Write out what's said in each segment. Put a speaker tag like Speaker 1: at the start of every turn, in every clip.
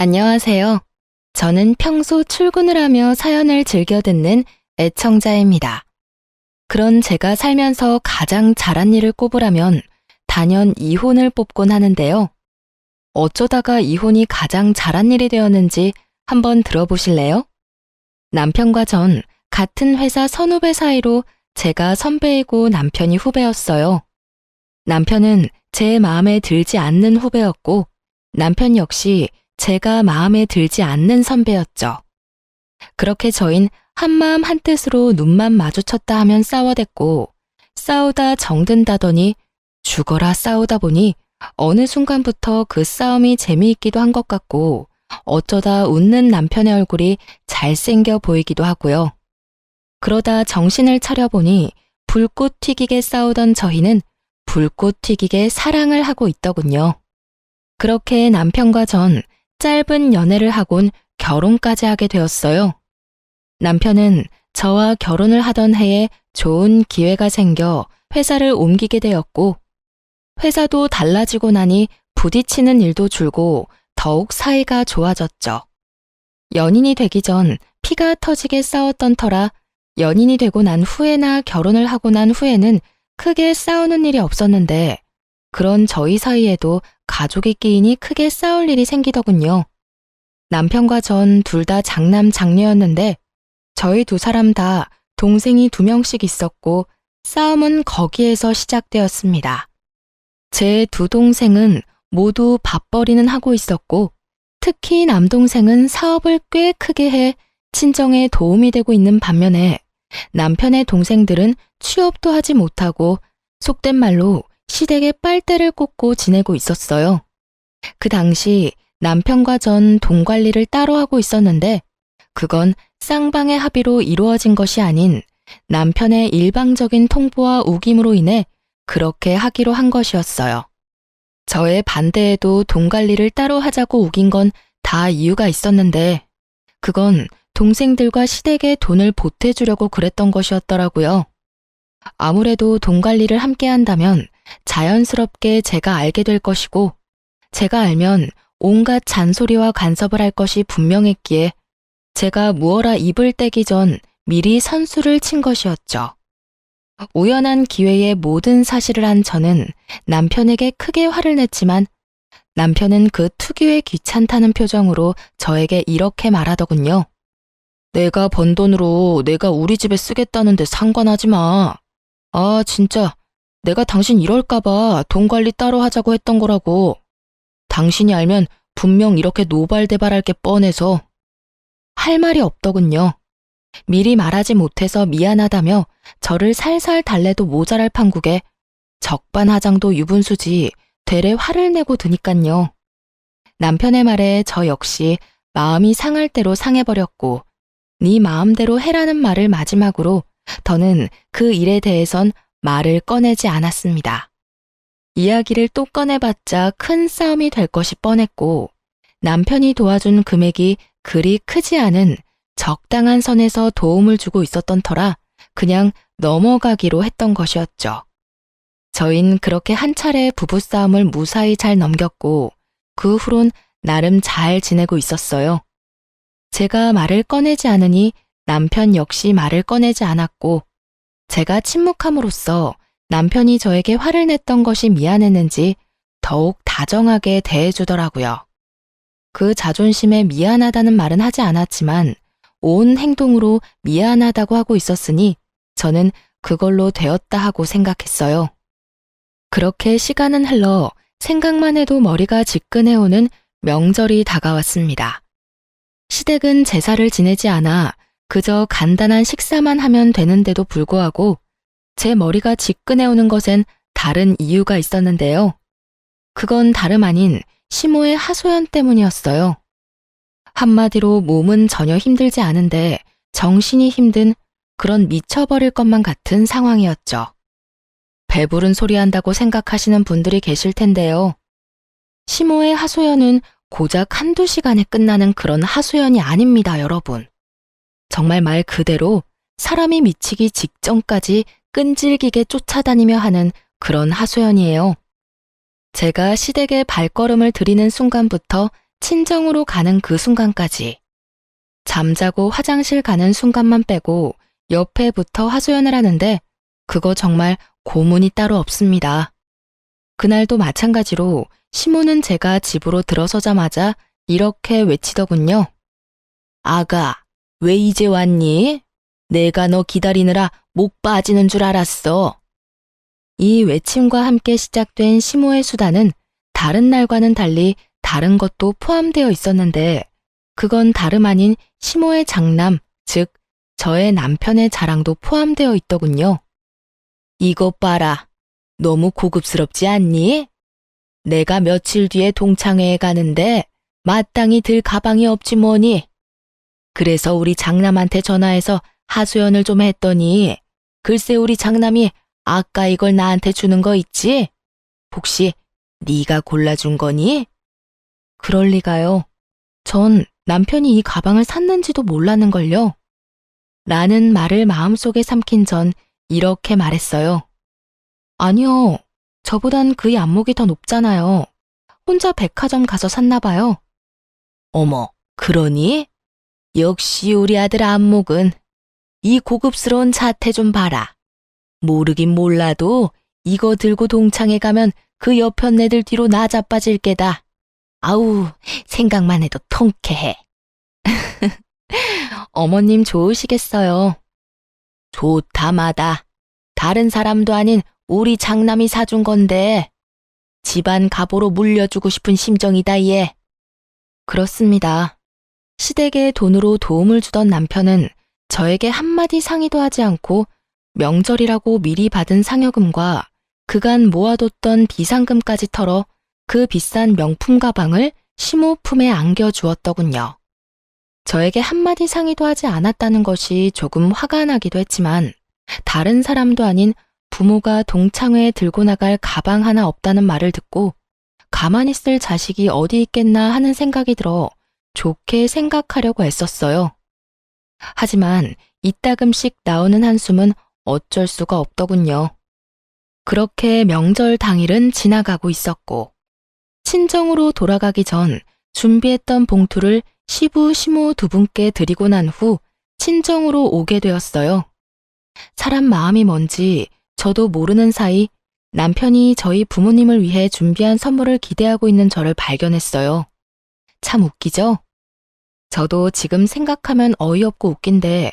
Speaker 1: 안녕하세요. 저는 평소 출근을 하며 사연을 즐겨 듣는 애청자입니다. 그런 제가 살면서 가장 잘한 일을 꼽으라면 단연 이혼을 뽑곤 하는데요. 어쩌다가 이혼이 가장 잘한 일이 되었는지 한번 들어보실래요? 남편과 전 같은 회사 선후배 사이로 제가 선배이고 남편이 후배였어요. 남편은 제 마음에 들지 않는 후배였고 남편 역시 제가 마음에 들지 않는 선배였죠. 그렇게 저흰 한마음 한뜻으로 눈만 마주쳤다 하면 싸워댔고 싸우다 정든다더니 죽어라 싸우다 보니 어느 순간부터 그 싸움이 재미있기도 한 것 같고 어쩌다 웃는 남편의 얼굴이 잘생겨 보이기도 하고요. 그러다 정신을 차려보니 불꽃 튀기게 싸우던 저희는 불꽃 튀기게 사랑을 하고 있더군요. 그렇게 남편과 전 짧은 연애를 하곤 결혼까지 하게 되었어요. 남편은 저와 결혼을 하던 해에 좋은 기회가 생겨 회사를 옮기게 되었고 회사도 달라지고 나니 부딪히는 일도 줄고 더욱 사이가 좋아졌죠. 연인이 되기 전 피가 터지게 싸웠던 터라 연인이 되고 난 후에나 결혼을 하고 난 후에는 크게 싸우는 일이 없었는데 그런 저희 사이에도 가족이 끼이니 크게 싸울 일이 생기더군요. 남편과 전 둘 다 장남 장녀였는데 저희 두 사람 다 동생이 2명씩 있었고 싸움은 거기에서 시작되었습니다. 제 두 동생은 모두 밥벌이는 하고 있었고 특히 남동생은 사업을 꽤 크게 해 친정에 도움이 되고 있는 반면에 남편의 동생들은 취업도 하지 못하고 속된 말로 시댁에 빨대를 꽂고 지내고 있었어요. 그 당시 남편과 전 돈 관리를 따로 하고 있었는데 그건 쌍방의 합의로 이루어진 것이 아닌 남편의 일방적인 통보와 우김으로 인해 그렇게 하기로 한 것이었어요. 저의 반대에도 돈 관리를 따로 하자고 우긴 건 다 이유가 있었는데 그건 동생들과 시댁에 돈을 보태주려고 그랬던 것이었더라고요. 아무래도 돈 관리를 함께 한다면 자연스럽게 제가 알게 될 것이고 제가 알면 온갖 잔소리와 간섭을 할 것이 분명했기에 제가 무어라 입을 떼기 전 미리 선수를 친 것이었죠. 우연한 기회에 모든 사실을 한 저는 남편에게 크게 화를 냈지만 남편은 그 특유의 귀찮다는 표정으로 저에게 이렇게 말하더군요. 내가 번 돈으로 내가 우리 집에 쓰겠다는데 상관하지 마. 아, 진짜 내가 당신 이럴까봐 돈 관리 따로 하자고 했던 거라고. 당신이 알면 분명 이렇게 노발대발할 게 뻔해서. 할 말이 없더군요. 미리 말하지 못해서 미안하다며 저를 살살 달래도 모자랄 판국에 적반하장도 유분수지 되레 화를 내고 드니깐요. 남편의 말에 저 역시 마음이 상할 대로 상해버렸고 네 마음대로 해라는 말을 마지막으로 더는 그 일에 대해선 말을 꺼내지 않았습니다. 이야기를 또 꺼내봤자 큰 싸움이 될 것이 뻔했고 남편이 도와준 금액이 그리 크지 않은 적당한 선에서 도움을 주고 있었던 터라 그냥 넘어가기로 했던 것이었죠. 저흰 그렇게 한 차례 부부싸움을 무사히 잘 넘겼고 그 후론 나름 잘 지내고 있었어요. 제가 말을 꺼내지 않으니 남편 역시 말을 꺼내지 않았고 제가 침묵함으로써 남편이 저에게 화를 냈던 것이 미안했는지 더욱 다정하게 대해주더라고요. 그 자존심에 미안하다는 말은 하지 않았지만 온 행동으로 미안하다고 하고 있었으니 저는 그걸로 되었다 하고 생각했어요. 그렇게 시간은 흘러 생각만 해도 머리가 지끈해오는 명절이 다가왔습니다. 시댁은 제사를 지내지 않아 그저 간단한 식사만 하면 되는데도 불구하고 제 머리가 지끈해오는 것엔 다른 이유가 있었는데요. 그건 다름 아닌 시모의 하소연 때문이었어요. 한마디로 몸은 전혀 힘들지 않은데 정신이 힘든 그런 미쳐버릴 것만 같은 상황이었죠. 배부른 소리 한다고 생각하시는 분들이 계실 텐데요. 시모의 하소연은 고작 한두 시간에 끝나는 그런 하소연이 아닙니다, 여러분. 정말 말 그대로 사람이 미치기 직전까지 끈질기게 쫓아다니며 하는 그런 하소연이에요. 제가 시댁에 발걸음을 들이는 순간부터 친정으로 가는 그 순간까지. 잠자고 화장실 가는 순간만 빼고 옆에부터 하소연을 하는데 그거 정말 고문이 따로 없습니다. 그날도 마찬가지로 시모는 제가 집으로 들어서자마자 이렇게 외치더군요. 아가, 왜 이제 왔니? 내가 너 기다리느라 목 빠지는 줄 알았어. 이 외침과 함께 시작된 시모의 수다는 다른 날과는 달리 다른 것도 포함되어 있었는데 그건 다름 아닌 시모의 장남, 즉 저의 남편의 자랑도 포함되어 있더군요. 이것 봐라. 너무 고급스럽지 않니? 내가 며칠 뒤에 동창회에 가는데 마땅히 들 가방이 없지 뭐니. 그래서 우리 장남한테 전화해서 하소연을 좀 했더니 글쎄 우리 장남이 아까 이걸 나한테 주는 거 있지? 혹시 네가 골라준 거니? 그럴 리가요. 전 남편이 이 가방을 샀는지도 몰랐는걸요. 라는 말을 마음속에 삼킨 전 이렇게 말했어요. 아니요. 저보단 그의 안목이 더 높잖아요. 혼자 백화점 가서 샀나 봐요. 어머, 그러니? 역시 우리 아들 안목은. 이 고급스러운 자태 좀 봐라. 모르긴 몰라도 이거 들고 동창회 가면 그 여편네들 뒤로 나 자빠질 게다. 아우, 생각만 해도 통쾌해. 어머님 좋으시겠어요. 좋다 마다. 다른 사람도 아닌 우리 장남이 사준 건데 집안 가보로 물려주고 싶은 심정이다 얘. 그렇습니다. 시댁에 돈으로 도움을 주던 남편은 저에게 한마디 상의도 하지 않고 명절이라고 미리 받은 상여금과 그간 모아뒀던 비상금까지 털어 그 비싼 명품 가방을 시모 품에 안겨주었더군요. 저에게 한마디 상의도 하지 않았다는 것이 조금 화가 나기도 했지만 다른 사람도 아닌 부모가 동창회에 들고 나갈 가방 하나 없다는 말을 듣고 가만히 있을 자식이 어디 있겠나 하는 생각이 들어 좋게 생각하려고 애썼어요. 하지만 이따금씩 나오는 한숨은 어쩔 수가 없더군요. 그렇게 명절 당일은 지나가고 있었고 친정으로 돌아가기 전 준비했던 봉투를 시부, 시모 두 분께 드리고 난 후 친정으로 오게 되었어요. 사람 마음이 뭔지 저도 모르는 사이 남편이 저희 부모님을 위해 준비한 선물을 기대하고 있는 저를 발견했어요. 참 웃기죠? 저도 지금 생각하면 어이없고 웃긴데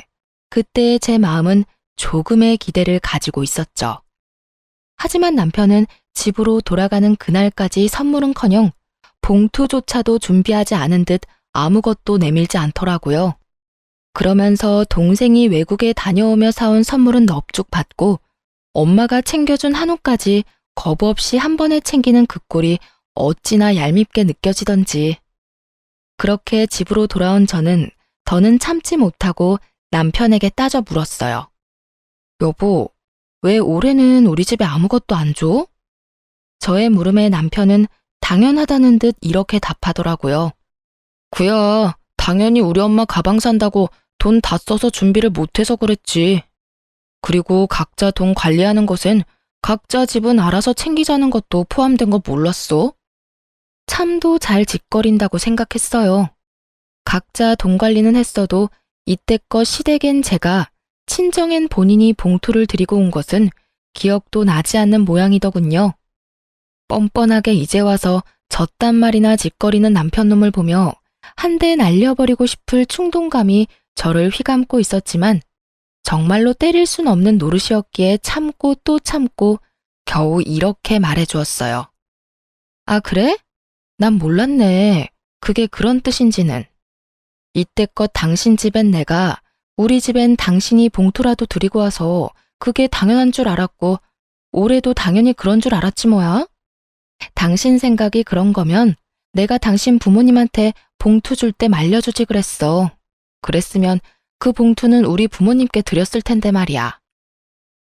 Speaker 1: 그때의 제 마음은 조금의 기대를 가지고 있었죠. 하지만 남편은 집으로 돌아가는 그날까지 선물은커녕 봉투조차도 준비하지 않은 듯 아무것도 내밀지 않더라고요. 그러면서 동생이 외국에 다녀오며 사온 선물은 넙죽 받고 엄마가 챙겨준 한우까지 거부 없이 한 번에 챙기는 그 꼴이 어찌나 얄밉게 느껴지던지. 그렇게 집으로 돌아온 저는 더는 참지 못하고 남편에게 따져 물었어요. 여보, 왜 올해는 우리 집에 아무것도 안 줘? 저의 물음에 남편은 당연하다는 듯 이렇게 답하더라고요. 그야, 당연히 우리 엄마 가방 산다고 돈 다 써서 준비를 못해서 그랬지. 그리고 각자 돈 관리하는 것엔 각자 집은 알아서 챙기자는 것도 포함된 거 몰랐어? 참도 잘 짓거린다고 생각했어요. 각자 돈 관리는 했어도 이때껏 시댁엔 제가, 친정엔 본인이 봉투를 드리고 온 것은 기억도 나지 않는 모양이더군요. 뻔뻔하게 이제 와서 저딴 말이나 짓거리는 남편놈을 보며 한 대 날려버리고 싶을 충동감이 저를 휘감고 있었지만 정말로 때릴 순 없는 노릇이었기에 참고 또 참고 겨우 이렇게 말해주었어요. 아, 그래? 난 몰랐네. 그게 그런 뜻인지는. 이때껏 당신 집엔 내가, 우리 집엔 당신이 봉투라도 드리고 와서 그게 당연한 줄 알았고 올해도 당연히 그런 줄 알았지 뭐야? 당신 생각이 그런 거면 내가 당신 부모님한테 봉투 줄 때 말려주지 그랬어. 그랬으면 그 봉투는 우리 부모님께 드렸을 텐데 말이야.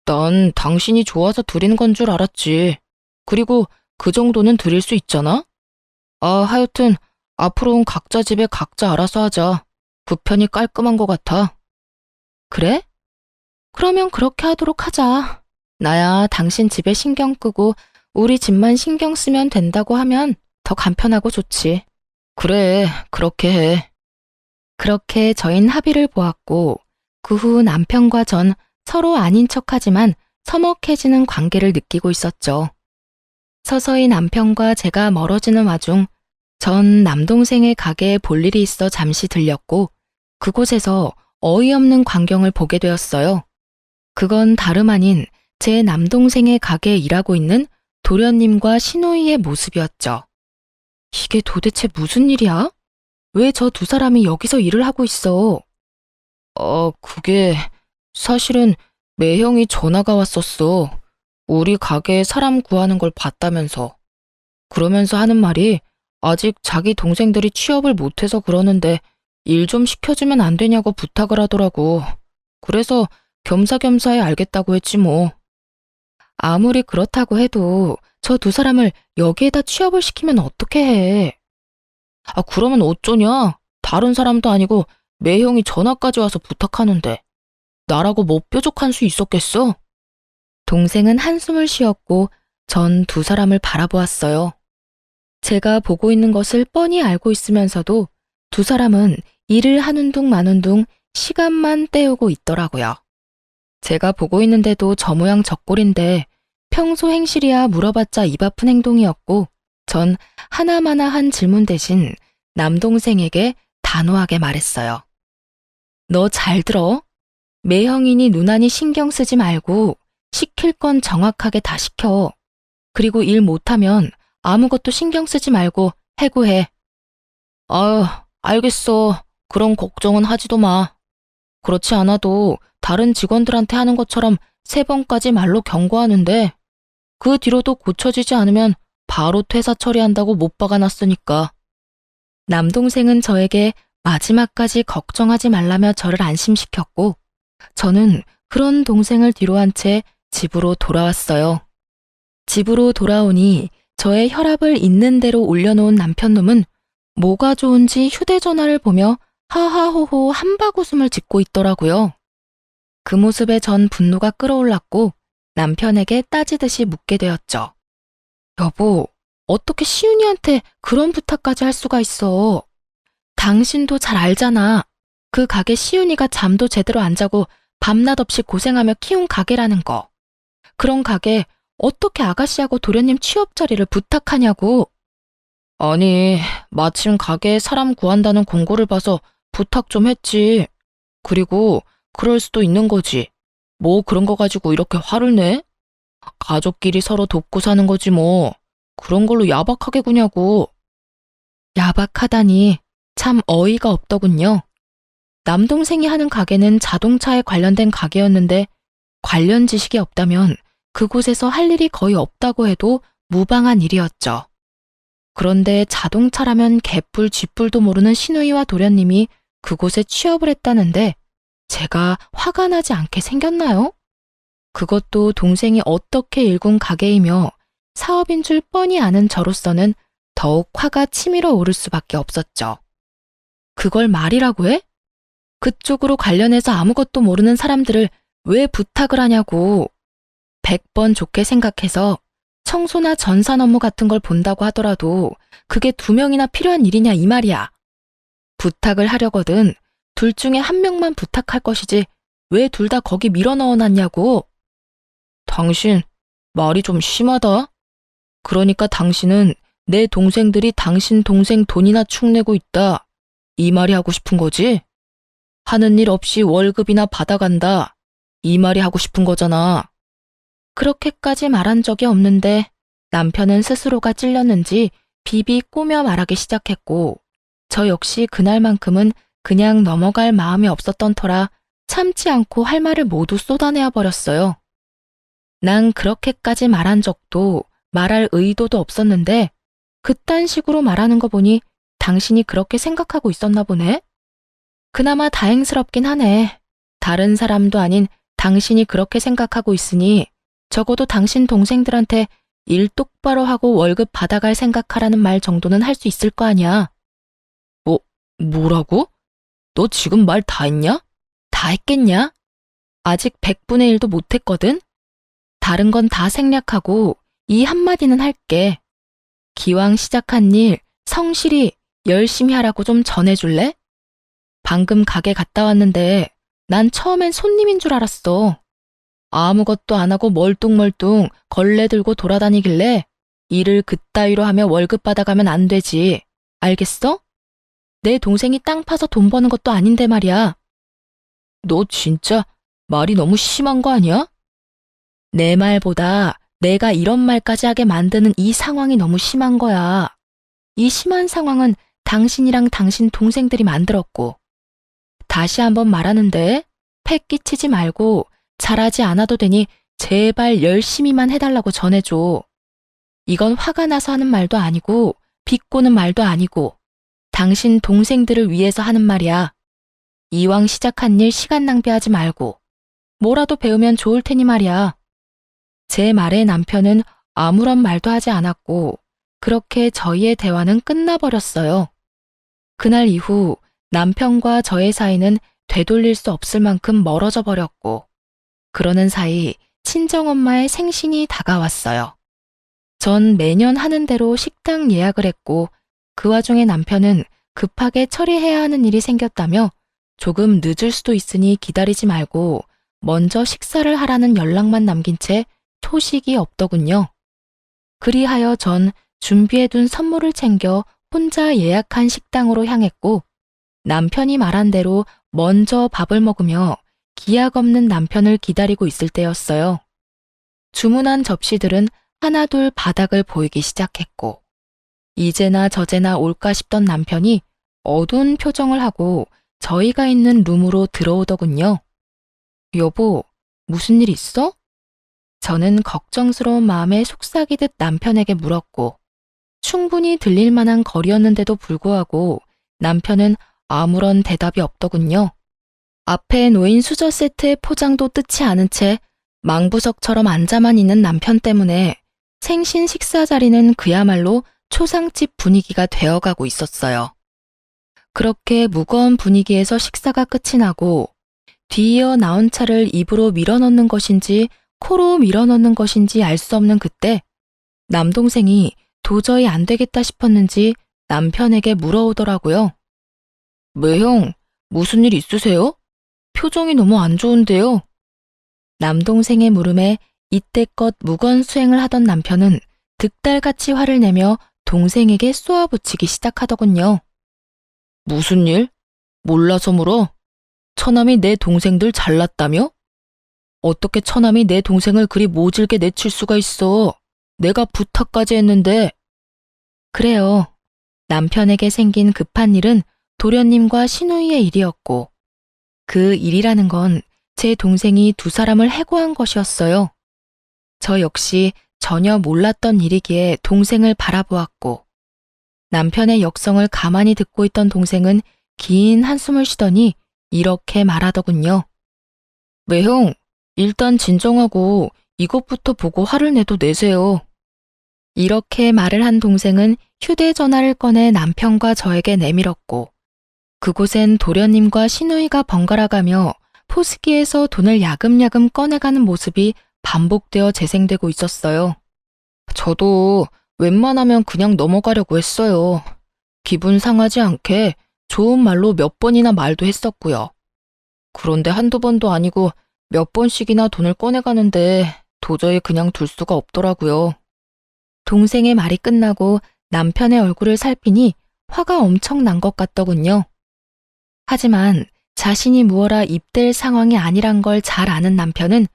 Speaker 1: 난 당신이 좋아서 드리는 건 줄 알았지. 그리고 그 정도는 드릴 수 있잖아? 아, 하여튼 앞으로는 각자 집에 각자 알아서 하자. 그 편이 깔끔한 것 같아. 그래? 그러면 그렇게 하도록 하자. 나야 당신 집에 신경 끄고 우리 집만 신경 쓰면 된다고 하면 더 간편하고 좋지. 그래, 그렇게 해. 그렇게 저흰 합의를 보았고, 그 후 남편과 전 서로 아닌 척하지만 서먹해지는 관계를 느끼고 있었죠. 서서히 남편과 제가 멀어지는 와중, 전 남동생의 가게에 볼 일이 있어 잠시 들렸고, 그곳에서 어이없는 광경을 보게 되었어요. 그건 다름 아닌 제 남동생의 가게에 일하고 있는 도련님과 시누이의 모습이었죠. 이게 도대체 무슨 일이야? 왜 저 두 사람이 여기서 일을 하고 있어? 그게 사실은 매형이 전화가 왔었어. 우리 가게에 사람 구하는 걸 봤다면서. 그러면서 하는 말이 아직 자기 동생들이 취업을 못해서 그러는데 일 좀 시켜주면 안 되냐고 부탁을 하더라고. 그래서 겸사겸사에 알겠다고 했지 뭐. 아무리 그렇다고 해도 저 두 사람을 여기에다 취업을 시키면 어떻게 해? 그러면 어쩌냐? 다른 사람도 아니고 매형이 전화까지 와서 부탁하는데 나라고 뭐 뾰족한 수 있었겠어? 동생은 한숨을 쉬었고 전 두 사람을 바라보았어요. 제가 보고 있는 것을 뻔히 알고 있으면서도 두 사람은 일을 하는 둥 마는 둥 시간만 때우고 있더라고요. 제가 보고 있는데도 저 모양 저 꼴인데 평소 행실이야 물어봤자 입 아픈 행동이었고 전 하나마나한 질문 대신 남동생에게 단호하게 말했어요. 너 잘 들어? 매형이니 누나니 신경 쓰지 말고 시킬 건 정확하게 다 시켜. 그리고 일 못하면 아무것도 신경 쓰지 말고 해고해. 아유, 알겠어. 그런 걱정은 하지도 마. 그렇지 않아도 다른 직원들한테 하는 것처럼 3번까지 말로 경고하는데 그 뒤로도 고쳐지지 않으면 바로 퇴사 처리한다고 못 박아놨으니까. 남동생은 저에게 마지막까지 걱정하지 말라며 저를 안심시켰고 저는 그런 동생을 뒤로 한 채 집으로 돌아왔어요. 집으로 돌아오니 저의 혈압을 있는 대로 올려놓은 남편놈은 뭐가 좋은지 휴대전화를 보며 하하호호 한바구음을 짓고 있더라고요. 그 모습에 전 분노가 끌어올랐고 남편에게 따지듯이 묻게 되었죠. 여보, 어떻게 시윤이한테 그런 부탁까지 할 수가 있어? 당신도 잘 알잖아. 그 가게 시윤이가 잠도 제대로 안 자고 밤낮 없이 고생하며 키운 가게라는 거. 그런 가게 어떻게 아가씨하고 도련님 취업 자리를 부탁하냐고. 아니, 마침 가게에 사람 구한다는 공고를 봐서 부탁 좀 했지. 그리고 그럴 수도 있는 거지. 뭐 그런 거 가지고 이렇게 화를 내? 가족끼리 서로 돕고 사는 거지 뭐. 그런 걸로 야박하게 구냐고. 야박하다니 참 어이가 없더군요. 남동생이 하는 가게는 자동차에 관련된 가게였는데 관련 지식이 없다면 그곳에서 할 일이 거의 없다고 해도 무방한 일이었죠. 그런데 자동차라면 개뿔 쥐뿔도 모르는 시누이와 도련님이 그곳에 취업을 했다는데 제가 화가 나지 않게 생겼나요? 그것도 동생이 어떻게 일군 가게이며 사업인 줄 뻔히 아는 저로서는 더욱 화가 치밀어 오를 수밖에 없었죠. 그걸 말이라고 해? 그쪽으로 관련해서 아무것도 모르는 사람들을 왜 부탁을 하냐고. 100번 좋게 생각해서 청소나 전산 업무 같은 걸 본다고 하더라도 그게 2명이나 필요한 일이냐 이 말이야. 부탁을 하려거든 둘 중에 한 명만 부탁할 것이지 왜 둘 다 거기 밀어 넣어놨냐고. 당신 말이 좀 심하다. 그러니까 당신은 내 동생들이 당신 동생 돈이나 축내고 있다. 이 말이 하고 싶은 거지? 하는 일 없이 월급이나 받아간다. 이 말이 하고 싶은 거잖아. 그렇게까지 말한 적이 없는데 남편은 스스로가 찔렸는지 비비 꼬며 말하기 시작했고 저 역시 그날만큼은 그냥 넘어갈 마음이 없었던 터라 참지 않고 할 말을 모두 쏟아내어 버렸어요. 난 그렇게까지 말한 적도 말할 의도도 없었는데 그딴 식으로 말하는 거 보니 당신이 그렇게 생각하고 있었나 보네? 그나마 다행스럽긴 하네. 다른 사람도 아닌 당신이 그렇게 생각하고 있으니 적어도 당신 동생들한테 일 똑바로 하고 월급 받아갈 생각하라는 말 정도는 할 수 있을 거 아니야. 뭐라고? 너 지금 말 다 했냐? 다 했겠냐? 아직 100분의 1도 못했거든? 다른 건 다 생략하고 이 한마디는 할게. 기왕 시작한 일 성실히 열심히 하라고 좀 전해줄래? 방금 가게 갔다 왔는데 난 처음엔 손님인 줄 알았어. 아무것도 안 하고 멀뚱멀뚱 걸레 들고 돌아다니길래 일을 그따위로 하며 월급 받아가면 안 되지. 알겠어? 내 동생이 땅 파서 돈 버는 것도 아닌데 말이야. 너 진짜 말이 너무 심한 거 아니야? 내 말보다 내가 이런 말까지 하게 만드는 이 상황이 너무 심한 거야. 이 심한 상황은 당신이랑 당신 동생들이 만들었고. 다시 한번 말하는데 패 끼치지 말고 잘하지 않아도 되니 제발 열심히만 해달라고 전해줘. 이건 화가 나서 하는 말도 아니고 비꼬는 말도 아니고 당신 동생들을 위해서 하는 말이야. 이왕 시작한 일 시간 낭비하지 말고 뭐라도 배우면 좋을 테니 말이야. 제 말에 남편은 아무런 말도 하지 않았고 그렇게 저희의 대화는 끝나버렸어요. 그날 이후 남편과 저의 사이는 되돌릴 수 없을 만큼 멀어져 버렸고 그러는 사이 친정엄마의 생신이 다가왔어요. 전 매년 하는 대로 식당 예약을 했고 그 와중에 남편은 급하게 처리해야 하는 일이 생겼다며 조금 늦을 수도 있으니 기다리지 말고 먼저 식사를 하라는 연락만 남긴 채 소식이 없더군요. 그리하여 전 준비해둔 선물을 챙겨 혼자 예약한 식당으로 향했고 남편이 말한 대로 먼저 밥을 먹으며 기약 없는 남편을 기다리고 있을 때였어요. 주문한 접시들은 하나둘 바닥을 보이기 시작했고 이제나 저제나 올까 싶던 남편이 어두운 표정을 하고 저희가 있는 룸으로 들어오더군요. 여보, 무슨 일 있어? 저는 걱정스러운 마음에 속삭이듯 남편에게 물었고 충분히 들릴 만한 거리였는데도 불구하고 남편은 아무런 대답이 없더군요. 앞에 놓인 수저 세트의 포장도 뜯지 않은 채 망부석처럼 앉아만 있는 남편 때문에 생신 식사 자리는 그야말로 초상집 분위기가 되어가고 있었어요. 그렇게 무거운 분위기에서 식사가 끝이 나고 뒤이어 나온 차를 입으로 밀어넣는 것인지 코로 밀어넣는 것인지 알 수 없는 그때 남동생이 도저히 안 되겠다 싶었는지 남편에게 물어오더라고요. 형, 무슨 일 있으세요? 표정이 너무 안 좋은데요. 남동생의 물음에 이때껏 무건수행을 하던 남편은 득달같이 화를 내며 동생에게 쏘아붙이기 시작하더군요. 무슨 일? 몰라서 물어? 처남이 내 동생들 잘났다며? 어떻게 처남이 내 동생을 그리 모질게 내칠 수가 있어? 내가 부탁까지 했는데. 그래요. 남편에게 생긴 급한 일은 도련님과 시누이의 일이었고 그 일이라는 건 제 동생이 두 사람을 해고한 것이었어요. 저 역시 전혀 몰랐던 일이기에 동생을 바라보았고 남편의 역성을 가만히 듣고 있던 동생은 긴 한숨을 쉬더니 이렇게 말하더군요. 형, 일단 진정하고 이것부터 보고 화를 내도 내세요. 이렇게 말을 한 동생은 휴대전화를 꺼내 남편과 저에게 내밀었고 그곳엔 도련님과 시누이가 번갈아가며 포스기에서 돈을 야금야금 꺼내가는 모습이 반복되어 재생되고 있었어요. 저도 웬만하면 그냥 넘어가려고 했어요. 기분 상하지 않게 좋은 말로 몇 번이나 말도 했었고요. 그런데 한두 번도 아니고 몇 번씩이나 돈을 꺼내가는데 도저히 그냥 둘 수가 없더라고요. 동생의 말이 끝나고 남편의 얼굴을 살피니 화가 엄청 난 것 같더군요. 하지만 자신이 무어라 입댈 상황이 아니란 걸 잘 아는 남편은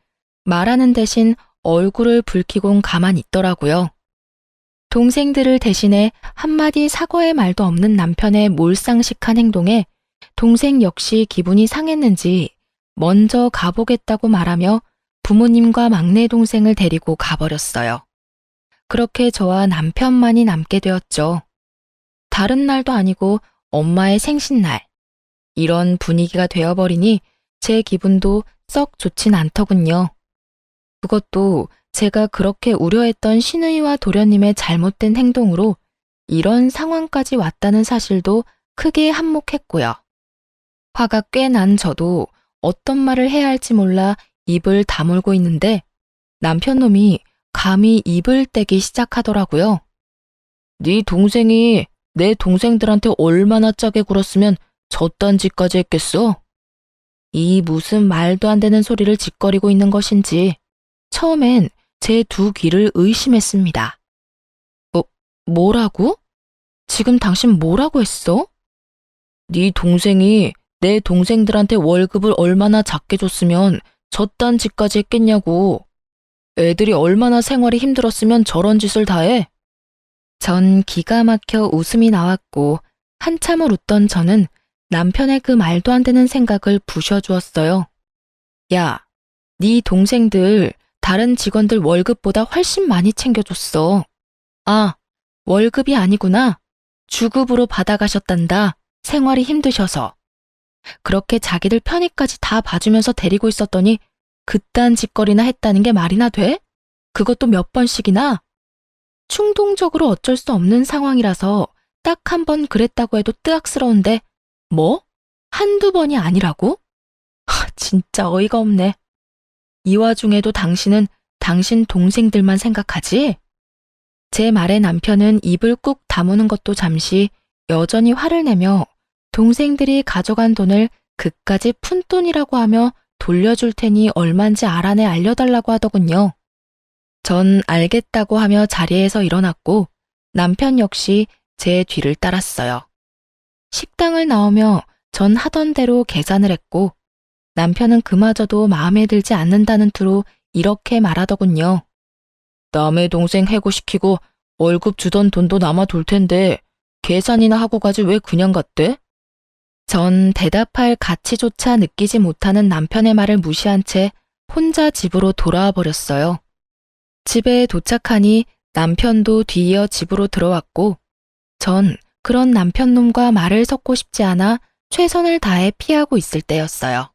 Speaker 1: 말하는 대신 얼굴을 붉히곤 가만히 있더라고요. 동생들을 대신해 한마디 사과의 말도 없는 남편의 몰상식한 행동에 동생 역시 기분이 상했는지 먼저 가보겠다고 말하며 부모님과 막내 동생을 데리고 가버렸어요. 그렇게 저와 남편만이 남게 되었죠. 다른 날도 아니고 엄마의 생신날. 이런 분위기가 되어버리니 제 기분도 썩 좋진 않더군요. 그것도 제가 그렇게 우려했던 시누이와 도련님의 잘못된 행동으로 이런 상황까지 왔다는 사실도 크게 한몫했고요. 화가 꽤 난 저도 어떤 말을 해야 할지 몰라 입을 다물고 있는데 남편놈이 감히 입을 떼기 시작하더라고요. 네 동생이 내 동생들한테 얼마나 짜게 굴었으면 저딴 짓까지 했겠어? 이 무슨 말도 안 되는 소리를 짓거리고 있는 것인지 처음엔 제 두 귀를 의심했습니다. 뭐라고? 지금 당신 뭐라고 했어? 네 동생이 내 동생들한테 월급을 얼마나 작게 줬으면 저딴 짓까지 했겠냐고. 애들이 얼마나 생활이 힘들었으면 저런 짓을 다 해? 전 기가 막혀 웃음이 나왔고 한참을 웃던 저는 남편의 그 말도 안 되는 생각을 부셔주었어요. 야, 네 동생들 다른 직원들 월급보다 훨씬 많이 챙겨줬어. 아, 월급이 아니구나. 주급으로 받아가셨단다. 생활이 힘드셔서. 그렇게 자기들 편의까지 다 봐주면서 데리고 있었더니 그딴 짓거리나 했다는 게 말이나 돼? 그것도 몇 번씩이나? 충동적으로 어쩔 수 없는 상황이라서 딱 한 번 그랬다고 해도 뜨악스러운데 뭐? 한두 번이 아니라고? 진짜 어이가 없네. 이 와중에도 당신은 당신 동생들만 생각하지? 제 말에 남편은 입을 꾹 다무는 것도 잠시 여전히 화를 내며 동생들이 가져간 돈을 그까지 푼돈이라고 하며 돌려줄 테니 얼만지 알아내 알려달라고 하더군요. 전 알겠다고 하며 자리에서 일어났고 남편 역시 제 뒤를 따랐어요. 식당을 나오며 전 하던 대로 계산을 했고 남편은 그마저도 마음에 들지 않는다는 투로 이렇게 말하더군요. 남의 동생 해고시키고 월급 주던 돈도 남아 돌 텐데 계산이나 하고 가지 왜 그냥 갔대? 전 대답할 가치조차 느끼지 못하는 남편의 말을 무시한 채 혼자 집으로 돌아와 버렸어요. 집에 도착하니 남편도 뒤이어 집으로 들어왔고 전 그런 남편놈과 말을 섞고 싶지 않아 최선을 다해 피하고 있을 때였어요.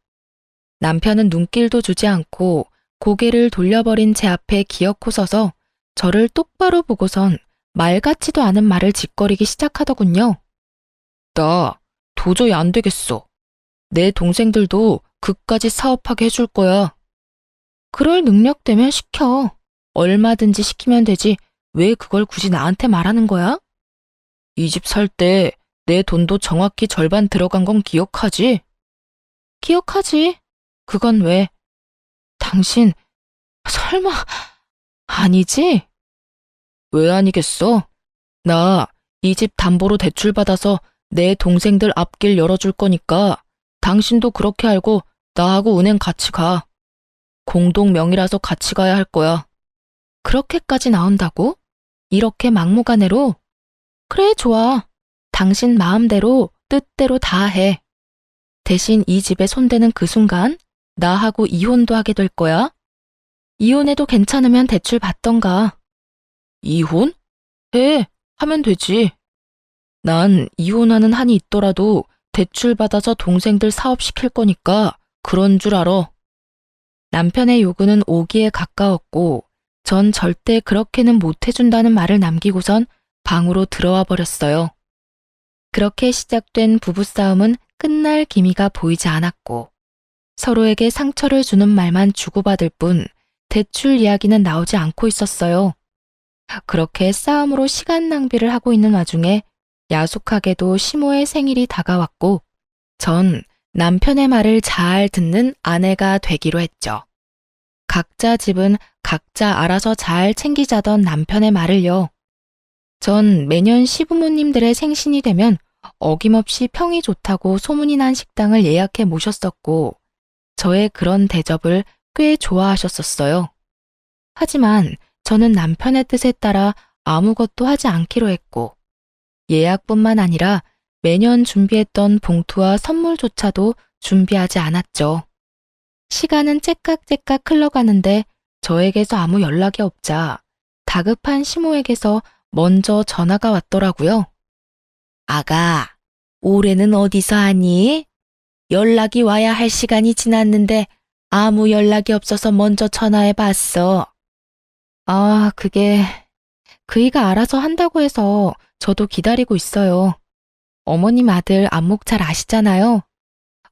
Speaker 1: 남편은 눈길도 주지 않고 고개를 돌려버린 제 앞에 기어코 서서 저를 똑바로 보고선 말 같지도 않은 말을 짓거리기 시작하더군요. 나 도저히 안 되겠어. 내 동생들도 그까지 사업하게 해줄 거야. 그럴 능력 되면 시켜. 얼마든지 시키면 되지. 왜 그걸 굳이 나한테 말하는 거야? 이 집 살 때 내 돈도 정확히 절반 들어간 건 기억하지? 기억하지. 그건 왜? 당신 설마 아니지? 왜 아니겠어? 나 이 집 담보로 대출 받아서 내 동생들 앞길 열어줄 거니까 당신도 그렇게 알고 나하고 은행 같이 가. 공동 명의라서 같이 가야 할 거야. 그렇게까지 나온다고? 이렇게 막무가내로? 그래, 좋아. 당신 마음대로 뜻대로 다 해. 대신 이 집에 손대는 그 순간 나하고 이혼도 하게 될 거야. 이혼해도 괜찮으면 대출 받던가. 이혼? 해. 하면 되지. 난 이혼하는 한이 있더라도 대출 받아서 동생들 사업시킬 거니까 그런 줄 알아. 남편의 요구는 오기에 가까웠고 전 절대 그렇게는 못 해준다는 말을 남기고선 방으로 들어와 버렸어요. 그렇게 시작된 부부싸움은 끝날 기미가 보이지 않았고 서로에게 상처를 주는 말만 주고받을 뿐 대출 이야기는 나오지 않고 있었어요. 그렇게 싸움으로 시간 낭비를 하고 있는 와중에 야속하게도 시모의 생일이 다가왔고 전 남편의 말을 잘 듣는 아내가 되기로 했죠. 각자 집은 각자 알아서 잘 챙기자던 남편의 말을요. 전 매년 시부모님들의 생신이 되면 어김없이 평이 좋다고 소문이 난 식당을 예약해 모셨었고 저의 그런 대접을 꽤 좋아하셨었어요. 하지만 저는 남편의 뜻에 따라 아무것도 하지 않기로 했고 예약뿐만 아니라 매년 준비했던 봉투와 선물조차도 준비하지 않았죠. 시간은 째깍째깍 흘러가는데 저에게서 아무 연락이 없자 다급한 시모에게서 먼저 전화가 왔더라고요. 아가, 올해는 어디서 하니? 연락이 와야 할 시간이 지났는데 아무 연락이 없어서 먼저 전화해 봤어. 그게 그이가 알아서 한다고 해서 저도 기다리고 있어요. 어머님 아들 안목 잘 아시잖아요.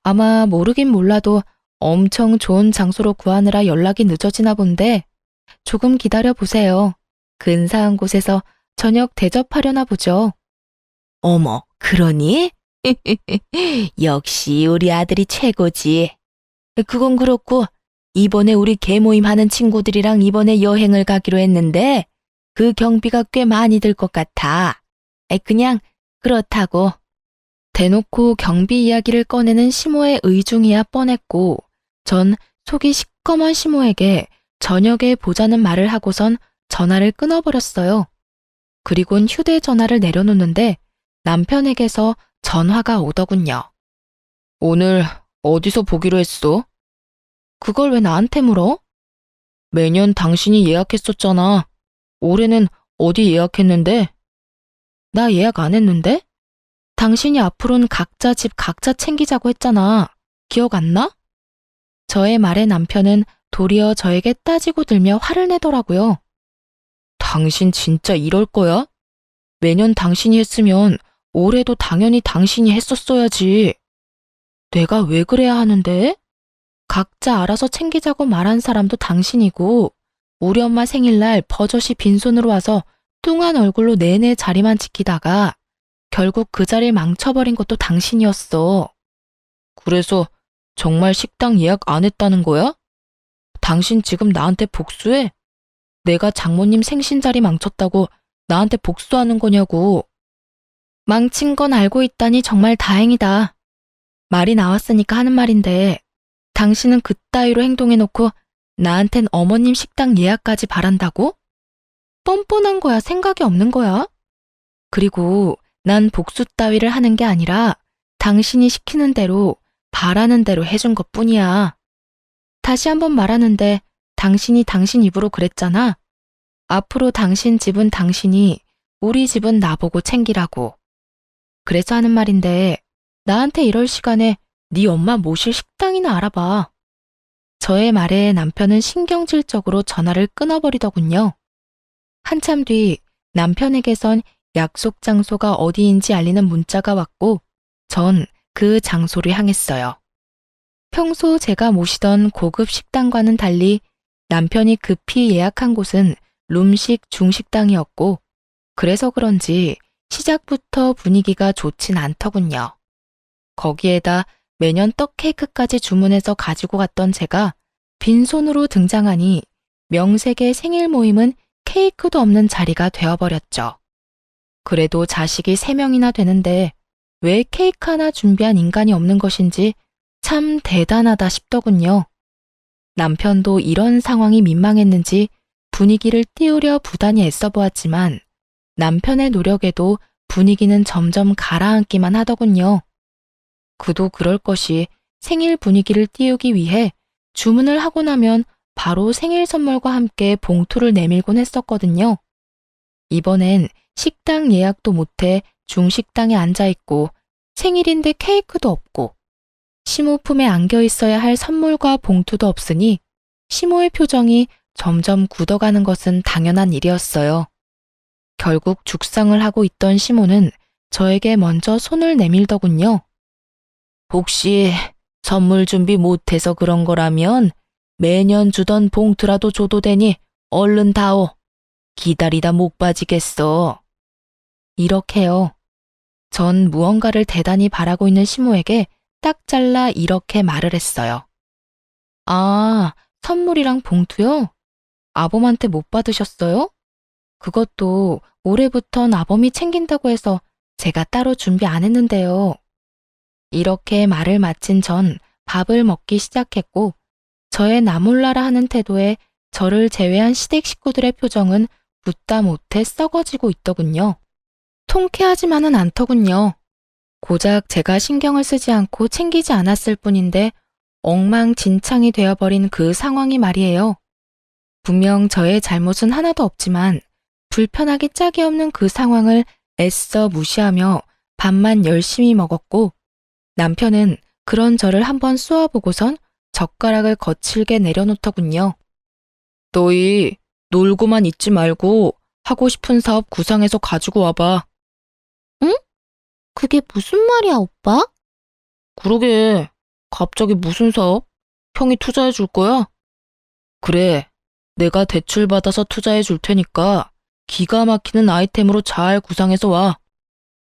Speaker 1: 아마 모르긴 몰라도 엄청 좋은 장소로 구하느라 연락이 늦어지나 본데 조금 기다려 보세요. 근사한 곳에서 저녁 대접하려나 보죠. 어머, 그러니? 역시 우리 아들이 최고지. 그건 그렇고, 이번에 우리 개모임 하는 친구들이랑 이번에 여행을 가기로 했는데, 그 경비가 꽤 많이 들 것 같아. 그냥 그렇다고. 대놓고 경비 이야기를 꺼내는 시모의 의중이야 뻔했고, 전 속이 시꺼먼 시모에게 저녁에 보자는 말을 하고선 전화를 끊어버렸어요. 그리곤 휴대전화를 내려놓는데 남편에게서 전화가 오더군요. 오늘 어디서 보기로 했어? 그걸 왜 나한테 물어? 매년 당신이 예약했었잖아. 올해는 어디 예약했는데? 나 예약 안 했는데? 당신이 앞으로는 각자 집 각자 챙기자고 했잖아. 기억 안 나? 저의 말에 남편은 도리어 저에게 따지고 들며 화를 내더라고요. 당신 진짜 이럴 거야? 매년 당신이 했으면 올해도 당연히 당신이 했었어야지. 내가 왜 그래야 하는데? 각자 알아서 챙기자고 말한 사람도 당신이고, 우리 엄마 생일날 버젓이 빈손으로 와서 뚱한 얼굴로 내내 자리만 지키다가 결국 그 자리를 망쳐버린 것도 당신이었어. 그래서 정말 식당 예약 안 했다는 거야? 당신 지금 나한테 복수해? 내가 장모님 생신 자리 망쳤다고 나한테 복수하는 거냐고. 망친 건 알고 있다니 정말 다행이다. 말이 나왔으니까 하는 말인데, 당신은 그따위로 행동해놓고 나한텐 어머님 식당 예약까지 바란다고? 뻔뻔한 거야, 생각이 없는 거야? 그리고 난 복수 따위를 하는 게 아니라 당신이 시키는 대로 바라는 대로 해준 것뿐이야. 다시 한번 말하는데 당신이 당신 입으로 그랬잖아. 앞으로 당신 집은 당신이, 우리 집은 나보고 챙기라고. 그래서 하는 말인데 나한테 이럴 시간에 네 엄마 모실 식당이나 알아봐. 저의 말에 남편은 신경질적으로 전화를 끊어버리더군요. 한참 뒤 남편에게선 약속 장소가 어디인지 알리는 문자가 왔고 전 그 장소를 향했어요. 평소 제가 모시던 고급 식당과는 달리 남편이 급히 예약한 곳은 룸식 중식당이었고 그래서 그런지 시작부터 분위기가 좋진 않더군요. 거기에다 매년 떡 케이크까지 주문해서 가지고 갔던 제가 빈손으로 등장하니 명색의 생일 모임은 케이크도 없는 자리가 되어버렸죠. 그래도 자식이 3명이나 되는데 왜 케이크 하나 준비한 인간이 없는 것인지 참 대단하다 싶더군요. 남편도 이런 상황이 민망했는지 분위기를 띄우려 부단히 애써보았지만 남편의 노력에도 분위기는 점점 가라앉기만 하더군요. 그도 그럴 것이 생일 분위기를 띄우기 위해 주문을 하고 나면 바로 생일 선물과 함께 봉투를 내밀곤 했었거든요. 이번엔 식당 예약도 못해 중식당에 앉아있고 생일인데 케이크도 없고 시모 품에 안겨 있어야 할 선물과 봉투도 없으니 시모의 표정이 점점 굳어가는 것은 당연한 일이었어요. 결국 죽상을 하고 있던 시모는 저에게 먼저 손을 내밀더군요. 혹시 선물 준비 못해서 그런 거라면 매년 주던 봉투라도 줘도 되니 얼른 다오. 기다리다 목 빠지겠어. 이렇게요. 전 무언가를 대단히 바라고 있는 시모에게 딱 잘라 이렇게 말을 했어요. 아, 선물이랑 봉투요? 아범한테 못 받으셨어요? 그것도 올해부턴 아범이 챙긴다고 해서 제가 따로 준비 안 했는데요. 이렇게 말을 마친 전 밥을 먹기 시작했고 저의 나몰라라 하는 태도에 저를 제외한 시댁 식구들의 표정은 붓다 못해 썩어지고 있더군요. 통쾌하지만은 않더군요. 고작 제가 신경을 쓰지 않고 챙기지 않았을 뿐인데 엉망진창이 되어버린 그 상황이 말이에요. 분명 저의 잘못은 하나도 없지만 불편하기 짝이 없는 그 상황을 애써 무시하며 밥만 열심히 먹었고 남편은 그런 저를 한번 쏘아보고선 젓가락을 거칠게 내려놓더군요. 너희 놀고만 있지 말고 하고 싶은 사업 구상해서 가지고 와봐. 응? 그게 무슨 말이야, 오빠? 그러게. 갑자기 무슨 사업? 형이 투자해 줄 거야? 그래. 내가 대출 받아서 투자해 줄 테니까 기가 막히는 아이템으로 잘 구상해서 와.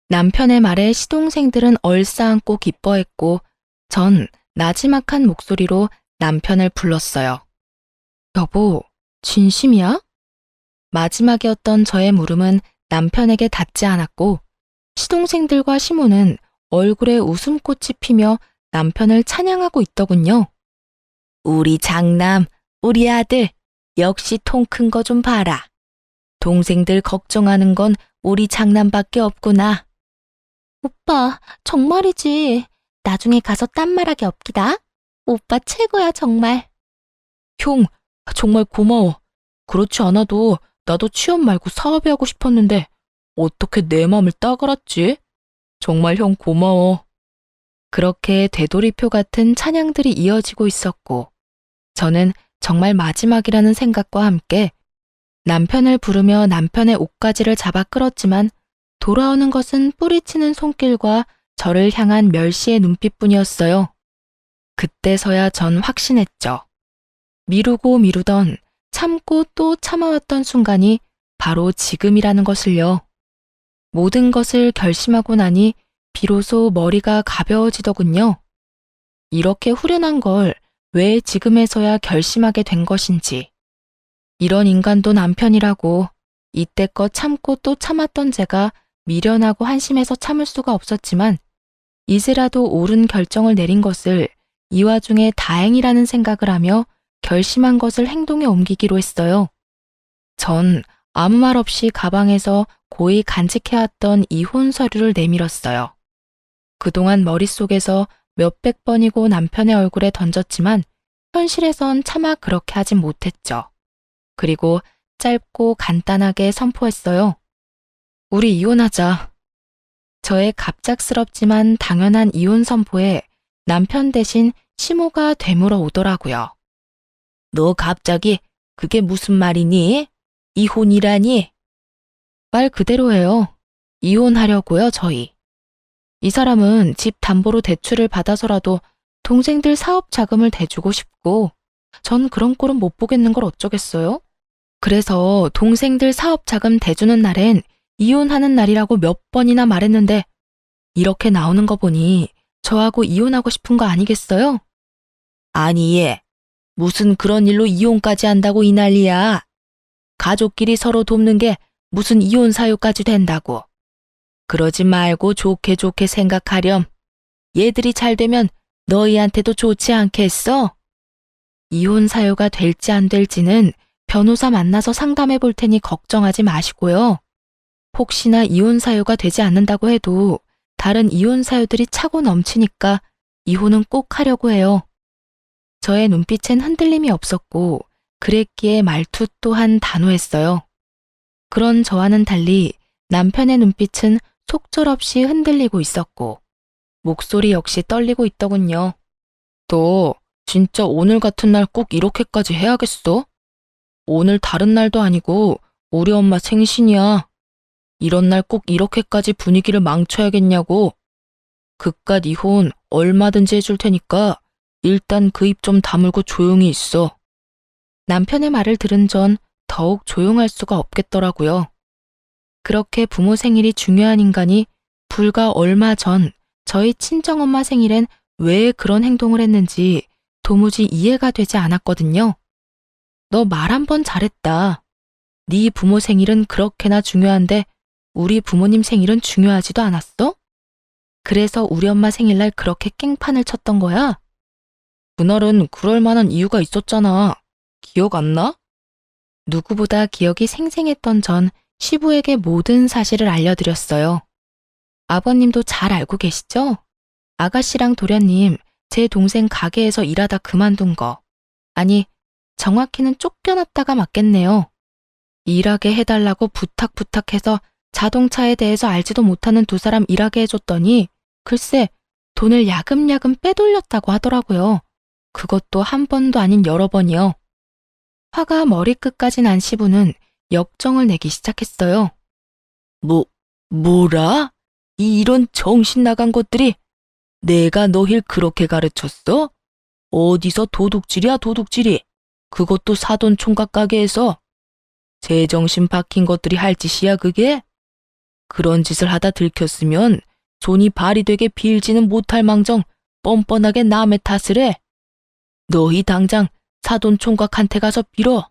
Speaker 1: 남편의 말에 시동생들은 얼싸안고 기뻐했고 전 나지막한 목소리로 남편을 불렀어요. 여보, 진심이야? 마지막이었던 저의 물음은 남편에게 닿지 않았고 시동생들과 시모는 얼굴에 웃음꽃이 피며 남편을 찬양하고 있더군요. 우리 장남, 우리 아들, 역시 통 큰 거 좀 봐라. 동생들 걱정하는 건 우리 장남밖에 없구나. 오빠, 정말이지. 나중에 가서 딴말하기 없기다. 오빠 최고야, 정말. 형, 정말 고마워. 그렇지 않아도 나도 취업 말고 사업이 하고 싶었는데 어떻게 내 맘을 따갈았지? 정말 형 고마워. 그렇게 되돌이표 같은 찬양들이 이어지고 있었고 저는 정말 마지막이라는 생각과 함께 남편을 부르며 남편의 옷가지를 잡아 끌었지만 돌아오는 것은 뿌리치는 손길과 저를 향한 멸시의 눈빛뿐이었어요. 그때서야 전 확신했죠. 미루고 미루던 참고 또 참아왔던 순간이 바로 지금이라는 것을요. 모든 것을 결심하고 나니 비로소 머리가 가벼워지더군요. 이렇게 후련한 걸 왜 지금에서야 결심하게 된 것인지. 이런 인간도 남편이라고 이때껏 참고 또 참았던 제가 미련하고 한심해서 참을 수가 없었지만 이제라도 옳은 결정을 내린 것을 이 와중에 다행이라는 생각을 하며 결심한 것을 행동에 옮기기로 했어요. 전 아무 말 없이 가방에서 고이 간직해왔던 이혼 서류를 내밀었어요. 그동안 머릿속에서 몇백 번이고 남편의 얼굴에 던졌지만 현실에선 차마 그렇게 하진 못했죠. 그리고 짧고 간단하게 선포했어요. 우리 이혼하자. 저의 갑작스럽지만 당연한 이혼 선포에 남편 대신 시모가 되물어 오더라고요. 너 갑자기 그게 무슨 말이니? 이혼이라니? 말 그대로예요. 이혼하려고요, 저희. 이 사람은 집 담보로 대출을 받아서라도 동생들 사업 자금을 대주고 싶고 전 그런 꼴은 못 보겠는 걸 어쩌겠어요? 그래서 동생들 사업 자금 대주는 날엔 이혼하는 날이라고 몇 번이나 말했는데 이렇게 나오는 거 보니 저하고 이혼하고 싶은 거 아니겠어요? 아니 얘, 무슨 그런 일로 이혼까지 한다고 이 난리야. 가족끼리 서로 돕는 게 무슨 이혼 사유까지 된다고. 그러지 말고 좋게 좋게 생각하렴. 얘들이 잘 되면 너희한테도 좋지 않겠어? 이혼 사유가 될지 안 될지는 변호사 만나서 상담해 볼 테니 걱정하지 마시고요. 혹시나 이혼 사유가 되지 않는다고 해도 다른 이혼 사유들이 차고 넘치니까 이혼은 꼭 하려고 해요. 저의 눈빛엔 흔들림이 없었고 그랬기에 말투 또한 단호했어요. 그런 저와는 달리 남편의 눈빛은 속절없이 흔들리고 있었고 목소리 역시 떨리고 있더군요. 너 진짜 오늘 같은 날 꼭 이렇게까지 해야겠어? 오늘 다른 날도 아니고 우리 엄마 생신이야. 이런 날 꼭 이렇게까지 분위기를 망쳐야겠냐고. 그깟 이혼 얼마든지 해줄 테니까 일단 그 입 좀 다물고 조용히 있어. 남편의 말을 들은 전 더욱 조용할 수가 없겠더라고요. 그렇게 부모 생일이 중요한 인간이 불과 얼마 전 저희 친정엄마 생일엔 왜 그런 행동을 했는지 도무지 이해가 되지 않았거든요. 너 말 한 번 잘했다. 네 부모 생일은 그렇게나 중요한데 우리 부모님 생일은 중요하지도 않았어? 그래서 우리 엄마 생일날 그렇게 깽판을 쳤던 거야? 그날은 그럴 만한 이유가 있었잖아. 기억 안 나? 누구보다 기억이 생생했던 전 시부에게 모든 사실을 알려드렸어요. 아버님도 잘 알고 계시죠? 아가씨랑 도련님, 제 동생 가게에서 일하다 그만둔 거. 아니, 정확히는 쫓겨났다가 맞겠네요. 일하게 해달라고 부탁해서 자동차에 대해서 알지도 못하는 두 사람 일하게 해줬더니 글쎄 돈을 야금야금 빼돌렸다고 하더라고요. 그것도 한 번도 아닌 여러 번이요. 화가 머리끝까지 난 시부는 역정을 내기 시작했어요. 뭐라? 이런 정신 나간 것들이 내가 너힐 그렇게 가르쳤어? 어디서 도둑질이야 도둑질이. 그것도 사돈 총각 가게에서. 제정신 박힌 것들이 할 짓이야 그게? 그런 짓을 하다 들켰으면 손이 발이 되게 빌지는 못할 망정 뻔뻔하게 남의 탓을 해. 너희 당장 사돈 총각한테 가서 빌어.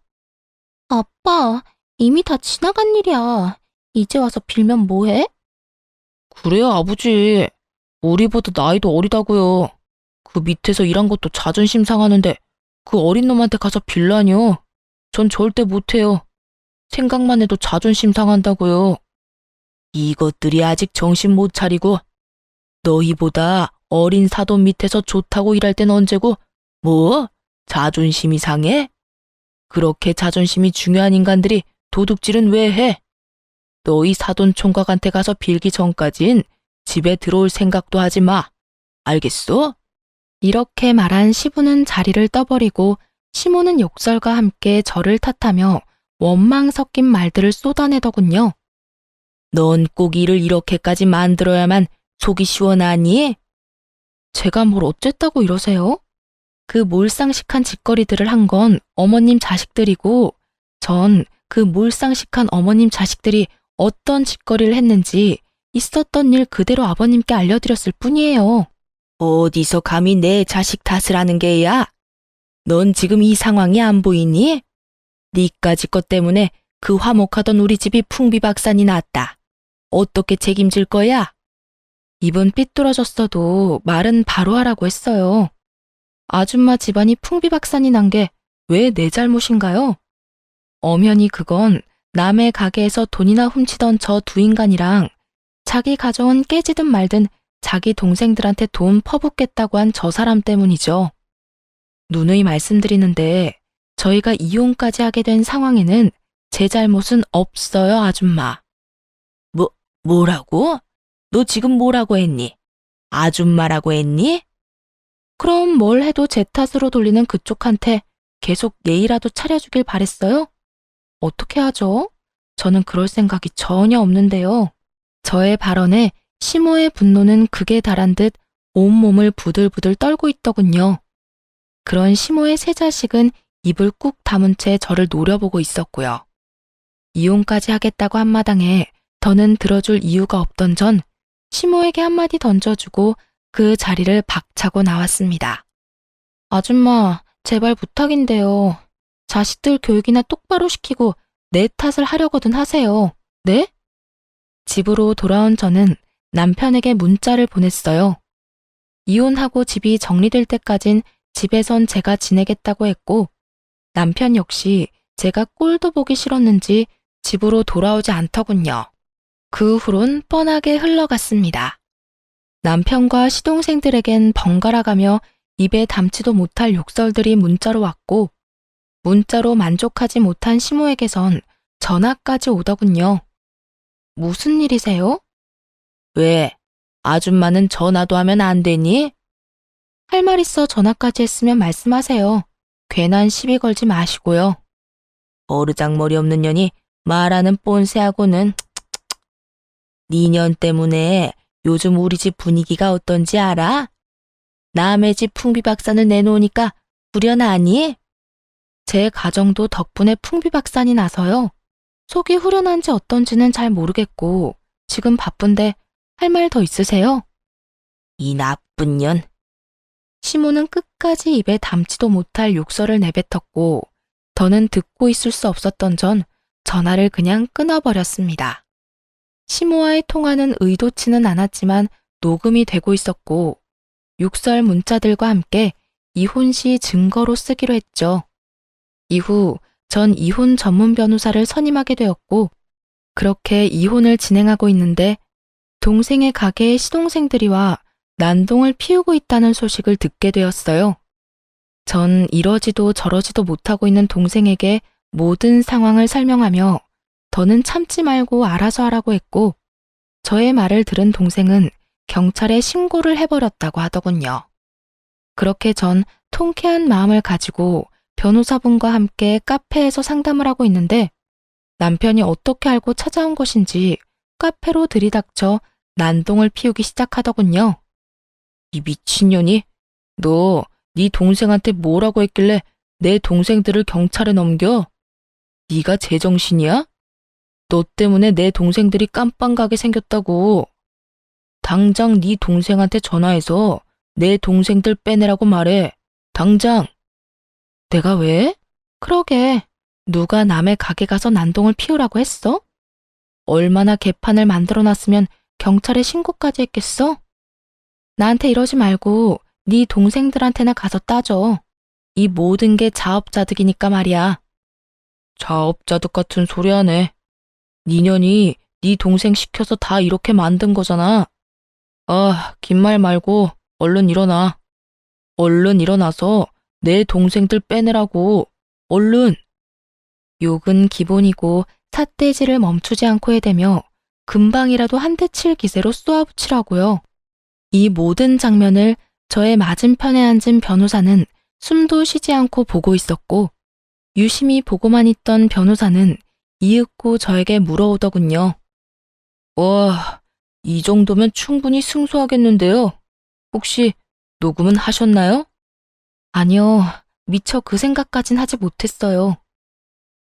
Speaker 2: 아빠, 이미 다 지나간 일이야. 이제 와서 빌면 뭐해?
Speaker 1: 그래요, 아버지. 우리보다 나이도 어리다고요. 그 밑에서 일한 것도 자존심 상하는데 그 어린 놈한테 가서 빌라뇨. 전 절대 못해요. 생각만 해도 자존심 상한다고요. 이것들이 아직 정신 못 차리고 너희보다 어린 사돈 밑에서 좋다고 일할 땐 언제고 뭐? 자존심이 상해? 그렇게 자존심이 중요한 인간들이 도둑질은 왜 해? 너희 사돈 총각한테 가서 빌기 전까진 집에 들어올 생각도 하지 마. 알겠어? 이렇게 말한 시부는 자리를 떠버리고 시모는 욕설과 함께 저를 탓하며 원망 섞인 말들을 쏟아내더군요. 넌 꼭 일을 이렇게까지 만들어야만 속이 시원하니? 제가 뭘 어쨌다고 이러세요? 그 몰상식한 짓거리들을 한 건 어머님 자식들이고 전 그 몰상식한 어머님 자식들이 어떤 짓거리를 했는지 있었던 일 그대로 아버님께 알려드렸을 뿐이에요. 어디서 감히 내 자식 탓을 하는 게야? 넌 지금 이 상황이 안 보이니? 니까지 것 때문에 그 화목하던 우리 집이 풍비박산이 났다. 어떻게 책임질 거야? 입은 삐뚤어졌어도 말은 바로 하라고 했어요. 아줌마 집안이 풍비박산이 난 게 왜 내 잘못인가요? 엄연히 그건 남의 가게에서 돈이나 훔치던 저 두 인간이랑 자기 가정은 깨지든 말든 자기 동생들한테 돈 퍼붓겠다고 한 저 사람 때문이죠. 누누이 말씀드리는데 저희가 이혼까지 하게 된 상황에는 제 잘못은 없어요, 아줌마. 뭐라고? 너 지금 뭐라고 했니? 아줌마라고 했니? 그럼 뭘 해도 제 탓으로 돌리는 그쪽한테 계속 예의라도 차려주길 바랬어요? 어떻게 하죠? 저는 그럴 생각이 전혀 없는데요. 저의 발언에 시모의 분노는 극에 달한 듯 온몸을 부들부들 떨고 있더군요. 그런 시모의 세 자식은 입을 꾹 다문 채 저를 노려보고 있었고요. 이혼까지 하겠다고 한 마당에 더는 들어줄 이유가 없던 전 시모에게 한마디 던져주고 그 자리를 박차고 나왔습니다. 아줌마, 제발 부탁인데요. 자식들 교육이나 똑바로 시키고 내 탓을 하려거든 하세요. 네? 집으로 돌아온 저는 남편에게 문자를 보냈어요. 이혼하고 집이 정리될 때까진 집에선 제가 지내겠다고 했고 남편 역시 제가 꼴도 보기 싫었는지 집으로 돌아오지 않더군요. 그 후론 뻔하게 흘러갔습니다. 남편과 시동생들에겐 번갈아가며 입에 담지도 못할 욕설들이 문자로 왔고 문자로 만족하지 못한 시모에게선 전화까지 오더군요. 무슨 일이세요? 왜? 아줌마는 전화도 하면 안 되니? 할 말 있어 전화까지 했으면 말씀하세요. 괜한 시비 걸지 마시고요. 버르장머리 없는 년이 말하는 꼰세하고는 니년 때문에 요즘 우리 집 분위기가 어떤지 알아? 남의 집 풍비박산을 내놓으니까 후련하니? 제 가정도 덕분에 풍비박산이 나서요. 속이 후련한지 어떤지는 잘 모르겠고 지금 바쁜데 할 말 더 있으세요? 이 나쁜 년. 시모는 끝까지 입에 담지도 못할 욕설을 내뱉었고 더는 듣고 있을 수 없었던 전 전화를 그냥 끊어버렸습니다. 시모와의 통화는 의도치는 않았지만 녹음이 되고 있었고 욕설 문자들과 함께 이혼 시 증거로 쓰기로 했죠. 이후 전 이혼 전문 변호사를 선임하게 되었고 그렇게 이혼을 진행하고 있는데 동생의 가게에 시동생들이 와 난동을 피우고 있다는 소식을 듣게 되었어요. 전 이러지도 저러지도 못하고 있는 동생에게 모든 상황을 설명하며 더는 참지 말고 알아서 하라고 했고 저의 말을 들은 동생은 경찰에 신고를 해버렸다고 하더군요. 그렇게 전 통쾌한 마음을 가지고 변호사분과 함께 카페에서 상담을 하고 있는데 남편이 어떻게 알고 찾아온 것인지 카페로 들이닥쳐 난동을 피우기 시작하더군요. 이 미친년이? 너 네 동생한테 뭐라고 했길래 내 동생들을 경찰에 넘겨? 네가 제정신이야? 너 때문에 내 동생들이 깜빵 가게 생겼다고. 당장 네 동생한테 전화해서 내 동생들 빼내라고 말해. 당장. 내가 왜? 그러게. 누가 남의 가게 가서 난동을 피우라고 했어? 얼마나 개판을 만들어놨으면 경찰에 신고까지 했겠어? 나한테 이러지 말고 네 동생들한테나 가서 따져. 이 모든 게 자업자득이니까 말이야. 자업자득 같은 소리 하네. 니년이 네 동생 시켜서 다 이렇게 만든 거잖아. 아, 긴 말 말고 얼른 일어나. 얼른 일어나서 내 동생들 빼내라고. 얼른. 욕은 기본이고 삿대질을 멈추지 않고 해대며 금방이라도 한 대 칠 기세로 쏘아붙이라고요. 이 모든 장면을 저의 맞은편에 앉은 변호사는 숨도 쉬지 않고 보고 있었고 유심히 보고만 있던 변호사는 이윽고 저에게 물어오더군요. 와, 이 정도면 충분히 승소하겠는데요. 혹시 녹음은 하셨나요? 아니요, 미처 그 생각까진 하지 못했어요.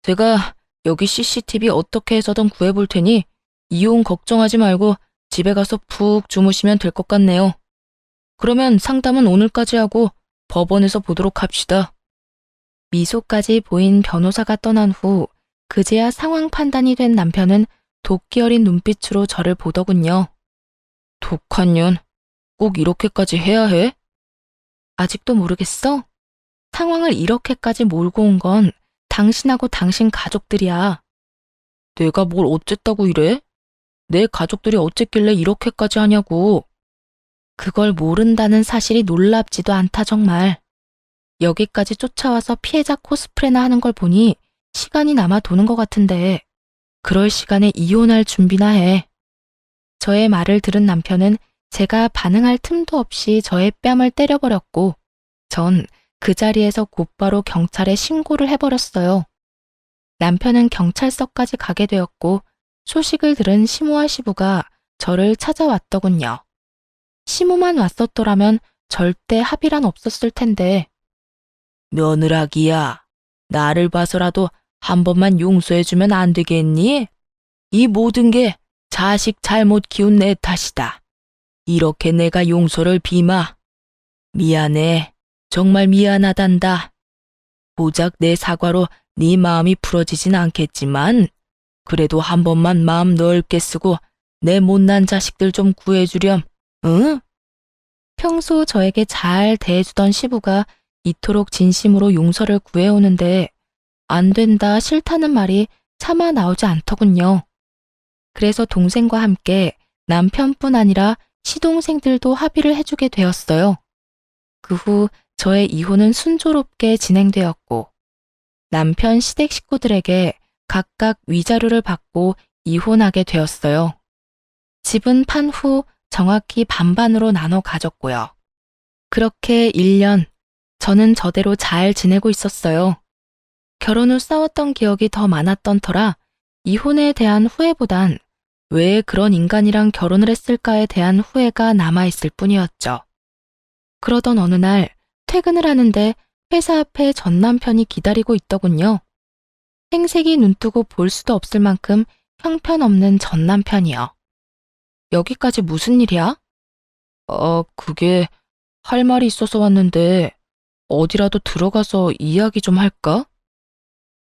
Speaker 1: 제가 여기 CCTV 어떻게 해서든 구해볼 테니 이혼 걱정하지 말고 집에 가서 푹 주무시면 될 것 같네요. 그러면 상담은 오늘까지 하고 법원에서 보도록 합시다. 미소까지 보인 변호사가 떠난 후 그제야 상황 판단이 된 남편은 도끼 어린 눈빛으로 저를 보더군요. 독한 년, 꼭 이렇게까지 해야 해? 아직도 모르겠어? 상황을 이렇게까지 몰고 온 건 당신하고 당신 가족들이야. 내가 뭘 어쨌다고 이래? 내 가족들이 어쨌길래 이렇게까지 하냐고. 그걸 모른다는 사실이 놀랍지도 않다 정말. 여기까지 쫓아와서 피해자 코스프레나 하는 걸 보니 시간이 남아 도는 것 같은데 그럴 시간에 이혼할 준비나 해. 저의 말을 들은 남편은 제가 반응할 틈도 없이 저의 뺨을 때려버렸고 전 그 자리에서 곧바로 경찰에 신고를 해버렸어요. 남편은 경찰서까지 가게 되었고 소식을 들은 시모와 시부가 저를 찾아왔더군요. 시모만 왔었더라면 절대 합의란 없었을 텐데. 며느라기야, 나를 봐서라도 한 번만 용서해주면 안 되겠니? 이 모든 게 자식 잘못 키운 내 탓이다. 이렇게 내가 용서를 비마. 미안해. 정말 미안하단다. 고작 내 사과로 네 마음이 풀어지진 않겠지만 그래도 한 번만 마음 넓게 쓰고 내 못난 자식들 좀 구해주렴. 응? 평소 저에게 잘 대해주던 시부가 이토록 진심으로 용서를 구해오는데 안 된다 싫다는 말이 차마 나오지 않더군요. 그래서 동생과 함께 남편뿐 아니라 시동생들도 합의를 해주게 되었어요. 그 후 저의 이혼은 순조롭게 진행되었고 남편 시댁 식구들에게 각각 위자료를 받고 이혼하게 되었어요. 집은 판 후 정확히 반반으로 나눠 가졌고요. 그렇게 1년 저는 저대로 잘 지내고 있었어요. 결혼 후 싸웠던 기억이 더 많았던 터라 이혼에 대한 후회보단 왜 그런 인간이랑 결혼을 했을까에 대한 후회가 남아있을 뿐이었죠. 그러던 어느 날 퇴근을 하는데 회사 앞에 전 남편이 기다리고 있더군요. 생색이 눈뜨고 볼 수도 없을 만큼 형편없는 전 남편이요. 여기까지 무슨 일이야? 그게 할 말이 있어서 왔는데 어디라도 들어가서 이야기 좀 할까?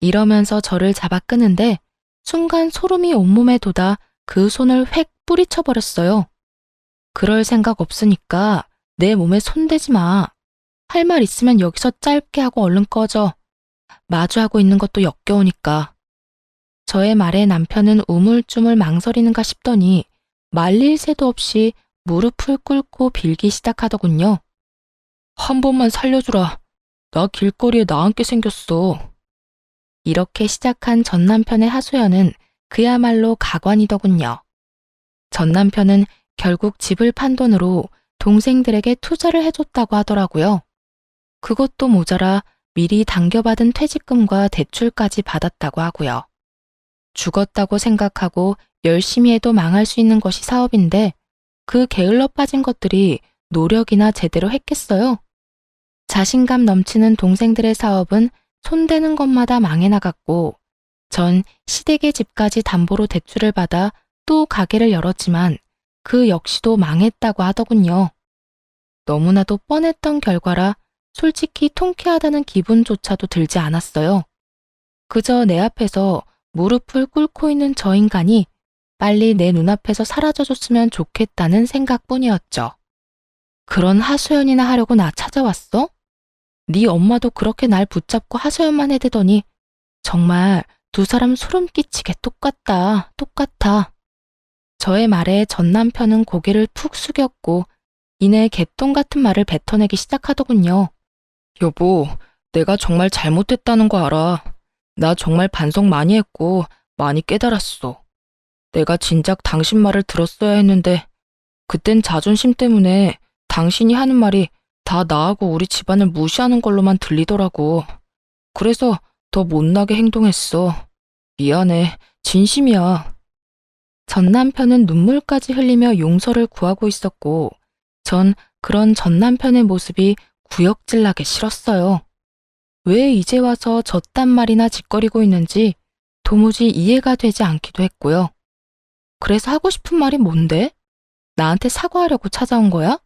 Speaker 1: 이러면서 저를 잡아 끄는데 순간 소름이 온몸에 돋아 그 손을 획 뿌리쳐버렸어요. 그럴 생각 없으니까 내 몸에 손대지 마. 할 말 있으면 여기서 짧게 하고 얼른 꺼져. 마주하고 있는 것도 역겨우니까. 저의 말에 남편은 우물쭈물 망설이는가 싶더니 말릴 새도 없이 무릎을 꿇고 빌기 시작하더군요. 한 번만 살려주라. 나 길거리에 나앉게 생겼어. 이렇게 시작한 전 남편의 하소연은 그야말로 가관이더군요. 전 남편은 결국 집을 판 돈으로 동생들에게 투자를 해줬다고 하더라고요. 그것도 모자라 미리 당겨받은 퇴직금과 대출까지 받았다고 하고요. 죽었다고 생각하고 열심히 해도 망할 수 있는 것이 사업인데 그 게을러 빠진 것들이 노력이나 제대로 했겠어요? 자신감 넘치는 동생들의 사업은 손대는 것마다 망해 나갔고 전 시댁의 집까지 담보로 대출을 받아 또 가게를 열었지만 그 역시도 망했다고 하더군요. 너무나도 뻔했던 결과라 솔직히 통쾌하다는 기분조차도 들지 않았어요. 그저 내 앞에서 무릎을 꿇고 있는 저 인간이 빨리 내 눈앞에서 사라져줬으면 좋겠다는 생각뿐이었죠. 그런 하소연이나 하려고 나 찾아왔어? 네 엄마도 그렇게 날 붙잡고 하소연만 해대더니 정말 두 사람 소름 끼치게 똑같아. 저의 말에 전 남편은 고개를 푹 숙였고 이내 개똥 같은 말을 뱉어내기 시작하더군요. 여보, 내가 정말 잘못했다는 거 알아. 나 정말 반성 많이 했고 많이 깨달았어. 내가 진작 당신 말을 들었어야 했는데 그땐 자존심 때문에 당신이 하는 말이 다 나하고 우리 집안을 무시하는 걸로만 들리더라고. 그래서 더 못나게 행동했어. 미안해. 진심이야. 전 남편은 눈물까지 흘리며 용서를 구하고 있었고 전 그런 전 남편의 모습이 구역질나게 싫었어요. 왜 이제 와서 저딴 말이나 짓거리고 있는지 도무지 이해가 되지 않기도 했고요. 그래서 하고 싶은 말이 뭔데? 나한테 사과하려고 찾아온 거야?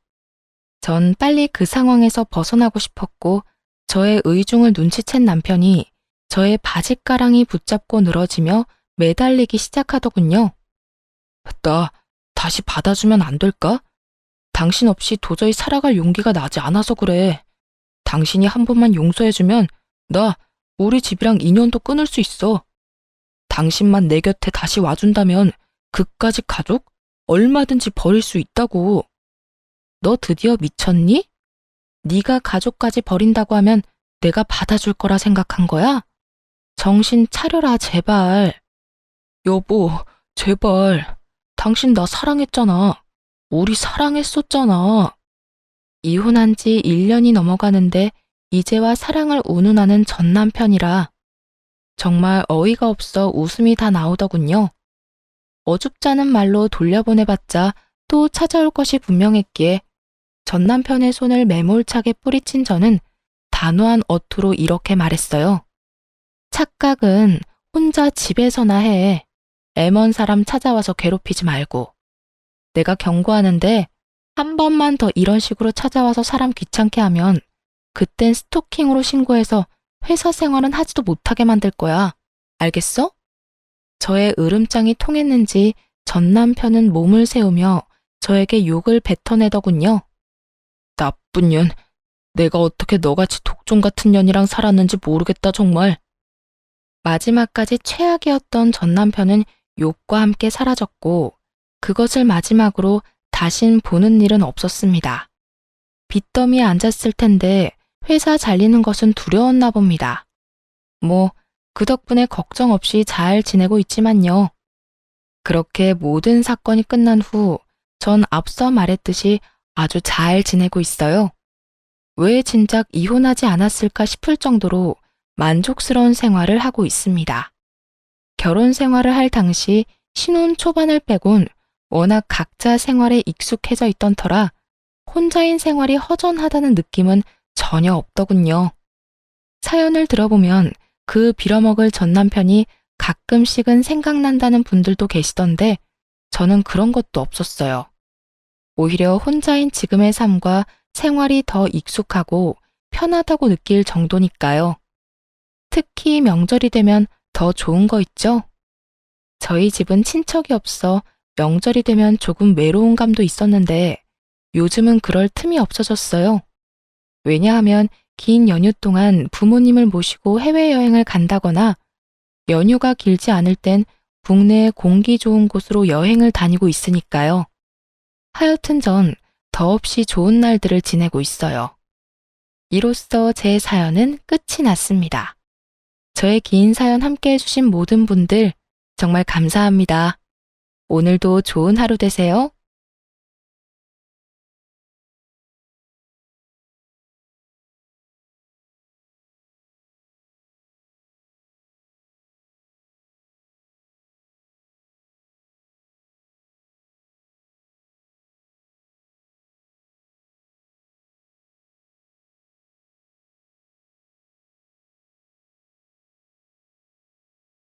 Speaker 1: 전 빨리 그 상황에서 벗어나고 싶었고 저의 의중을 눈치챈 남편이 저의 바짓가랑이 붙잡고 늘어지며 매달리기 시작하더군요. 나 다시 받아주면 안 될까? 당신 없이 도저히 살아갈 용기가 나지 않아서 그래. 당신이 한 번만 용서해주면 나 우리 집이랑 인연도 끊을 수 있어. 당신만 내 곁에 다시 와준다면 그까짓 가족 얼마든지 버릴 수 있다고. 너 드디어 미쳤니? 네가 가족까지 버린다고 하면 내가 받아줄 거라 생각한 거야? 정신 차려라 제발. 여보, 제발. 당신 나 사랑했잖아. 우리 사랑했었잖아. 이혼한 지 1년이 넘어가는데 이제와 사랑을 운운하는 전 남편이라 정말 어이가 없어 웃음이 다 나오더군요. 어줍잖은 말로 돌려보내봤자 또 찾아올 것이 분명했기에 전 남편의 손을 매몰차게 뿌리친 저는 단호한 어투로 이렇게 말했어요. 착각은 혼자 집에서나 해. 애먼 사람 찾아와서 괴롭히지 말고. 내가 경고하는데 한 번만 더 이런 식으로 찾아와서 사람 귀찮게 하면 그땐 스토킹으로 신고해서 회사 생활은 하지도 못하게 만들 거야. 알겠어? 저의 으름장이 통했는지 전 남편은 몸을 세우며 저에게 욕을 뱉어내더군요. 나쁜 년, 내가 어떻게 너같이 독종 같은 년이랑 살았는지 모르겠다 정말. 마지막까지 최악이었던 전 남편은 욕과 함께 사라졌고 그것을 마지막으로 다신 보는 일은 없었습니다. 빚더미에 앉았을 텐데 회사 잘리는 것은 두려웠나 봅니다. 그 덕분에 걱정 없이 잘 지내고 있지만요. 그렇게 모든 사건이 끝난 후 전 앞서 말했듯이 아주 잘 지내고 있어요. 왜 진작 이혼하지 않았을까 싶을 정도로 만족스러운 생활을 하고 있습니다. 결혼 생활을 할 당시 신혼 초반을 빼곤 워낙 각자 생활에 익숙해져 있던 터라 혼자인 생활이 허전하다는 느낌은 전혀 없더군요. 사연을 들어보면 그 빌어먹을 전 남편이 가끔씩은 생각난다는 분들도 계시던데 저는 그런 것도 없었어요. 오히려 혼자인 지금의 삶과 생활이 더 익숙하고 편하다고 느낄 정도니까요. 특히 명절이 되면 더 좋은 거 있죠? 저희 집은 친척이 없어 명절이 되면 조금 외로운 감도 있었는데 요즘은 그럴 틈이 없어졌어요. 왜냐하면 긴 연휴 동안 부모님을 모시고 해외여행을 간다거나 연휴가 길지 않을 땐 국내의 공기 좋은 곳으로 여행을 다니고 있으니까요. 하여튼 전 더없이 좋은 날들을 지내고 있어요. 이로써 제 사연은 끝이 났습니다. 저의 긴 사연 함께 해주신 모든 분들 정말 감사합니다. 오늘도 좋은 하루 되세요.